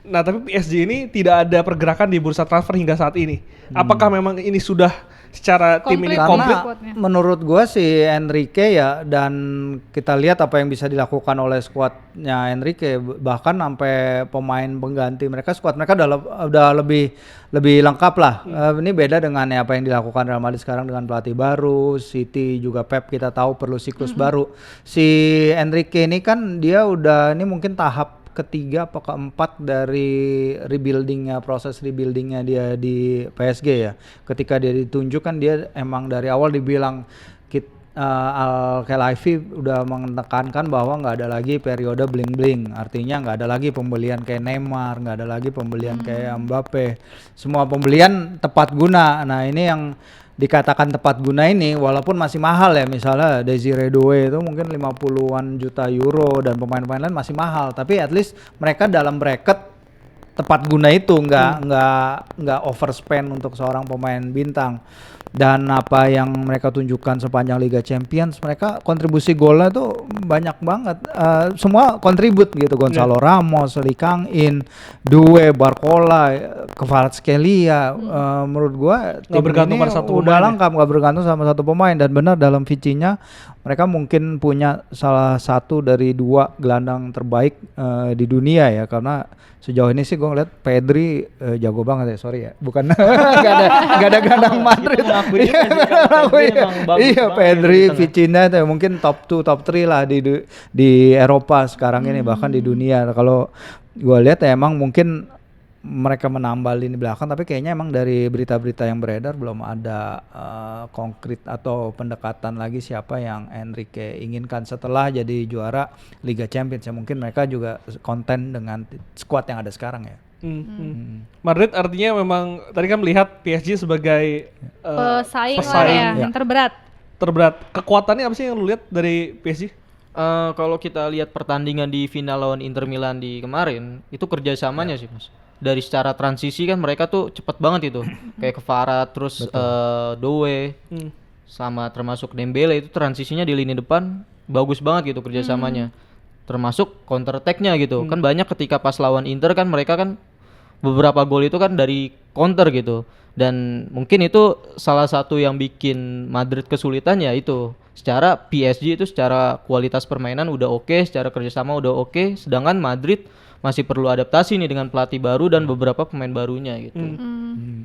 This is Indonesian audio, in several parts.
Nah, tapi PSG ini tidak ada pergerakan di bursa transfer hingga saat ini. Apakah memang ini sudah secara tim ini komplit? Karena menurut gua si Enrique ya, dan kita lihat apa yang bisa dilakukan oleh skuadnya Enrique, bahkan sampai pemain pengganti mereka, skuad mereka udah lebih lengkap lah. Ini beda dengan apa yang dilakukan Real Madrid sekarang dengan pelatih baru, City juga Pep kita tahu perlu siklus baru. Si Enrique ini kan dia udah ini mungkin tahap ketiga apa keempat dari proses rebuildingnya dia di PSG ya. Ketika dia ditunjuk kan dia emang dari awal dibilang Al-Khelaifi udah menekankan bahwa nggak ada lagi periode bling-bling, artinya nggak ada lagi pembelian kayak Neymar, nggak ada lagi pembelian kayak Mbappe, semua pembelian tepat guna. Nah ini yang dikatakan tepat guna ini walaupun masih mahal ya, misalnya Desiree Doué itu mungkin 50-an juta euro dan pemain-pemain lain masih mahal, tapi at least mereka dalam bracket tepat guna itu, nggak overspend untuk seorang pemain bintang. Dan apa yang mereka tunjukkan sepanjang Liga Champions, mereka kontribusi golnya tuh banyak banget, semua kontribut gitu. Gonzalo Ramos, Lee Kang-in, Doué, Barcola, Kvaratskhelia, menurut gua tim bergantung ini pada satu udah pemain lengkap, nggak bergantung sama satu pemain. Dan benar dalam visinya mereka mungkin punya salah satu dari dua gelandang terbaik di dunia ya, karena sejauh ini sih gue ngeliat Pedri jago banget ya, sorry ya, bukan nggak ada gelandang Madrid. Iya Pedri, Vitinha itu mungkin top 2, top 3 lah di Eropa sekarang ini, bahkan di dunia. Kalau gue lihat ya emang mungkin mereka menambal lini belakang, tapi kayaknya emang dari berita-berita yang beredar belum ada konkret atau pendekatan lagi siapa yang Enrique inginkan setelah jadi juara Liga Champions ya. Mungkin mereka juga konten dengan skuad yang ada sekarang ya. Madrid artinya memang tadi kan melihat PSG sebagai pesaing ya, yang terberat. Kekuatannya apa sih yang lu lihat dari PSG? Kalau kita lihat pertandingan di final lawan Inter Milan di kemarin, itu kerjasamanya sih mas. Dari secara transisi kan mereka tuh cepet banget itu, kayak Kvarat, terus Doué, sama termasuk Dembele itu transisinya di lini depan bagus banget gitu kerjasamanya. Termasuk counter attack-nya gitu. Kan banyak ketika pas lawan Inter kan mereka kan beberapa gol itu kan dari counter gitu. Dan mungkin itu salah satu yang bikin Madrid kesulitan ya itu. Secara PSG itu secara kualitas permainan udah oke, secara kerjasama udah oke, sedangkan Madrid masih perlu adaptasi nih dengan pelatih baru dan beberapa pemain barunya gitu.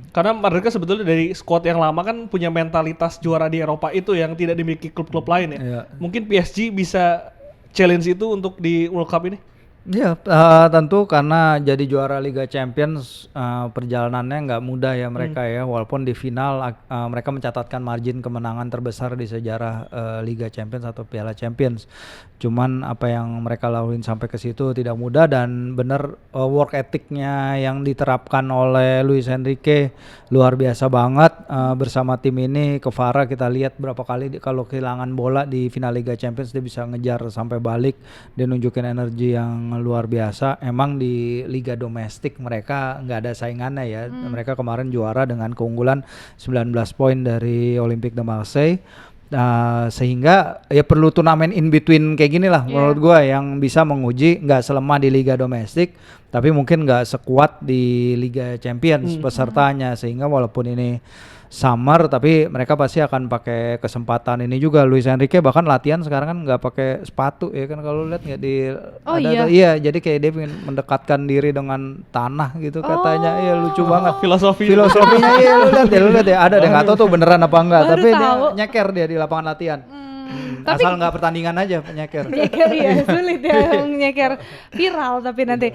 Karena mereka sebetulnya dari skuad yang lama kan punya mentalitas juara di Eropa itu yang tidak dimiliki klub-klub lain ya. Mungkin PSG bisa challenge itu untuk di World Cup ini? Iya, tentu karena jadi juara Liga Champions perjalanannya nggak mudah ya mereka ya, walaupun di final mereka mencatatkan margin kemenangan terbesar di sejarah Liga Champions atau Piala Champions. Cuman apa yang mereka laluin sampai ke situ tidak mudah, dan bener work ethicnya yang diterapkan oleh Luis Enrique luar biasa banget bersama tim ini. Kvara kita lihat berapa kali kalau kehilangan bola di final Liga Champions dia bisa ngejar sampai balik, dia nunjukin energi yang luar biasa. Emang di liga domestik mereka nggak ada saingannya ya. Mereka kemarin juara dengan keunggulan 19 poin dari Olympique de Marseille. Sehingga ya perlu turnamen in between kayak gini lah menurut gua, yang bisa menguji nggak selemah di liga domestik tapi mungkin nggak sekuat di Liga Champions pesertanya, sehingga walaupun ini summer tapi mereka pasti akan pakai kesempatan ini juga. Luis Enrique bahkan latihan sekarang kan nggak pakai sepatu ya kan, kalau lihat nggak di iya jadi kayak dia ingin mendekatkan diri dengan tanah gitu katanya. Iya lucu banget filosofinya. Iya lu lihat ya ada deh, nggak tahu tuh beneran apa enggak, tapi dia nyeker dia di lapangan latihan. Asal nggak pertandingan aja nyeker. Nyeker ya sulit ya nyeker viral tapi nanti.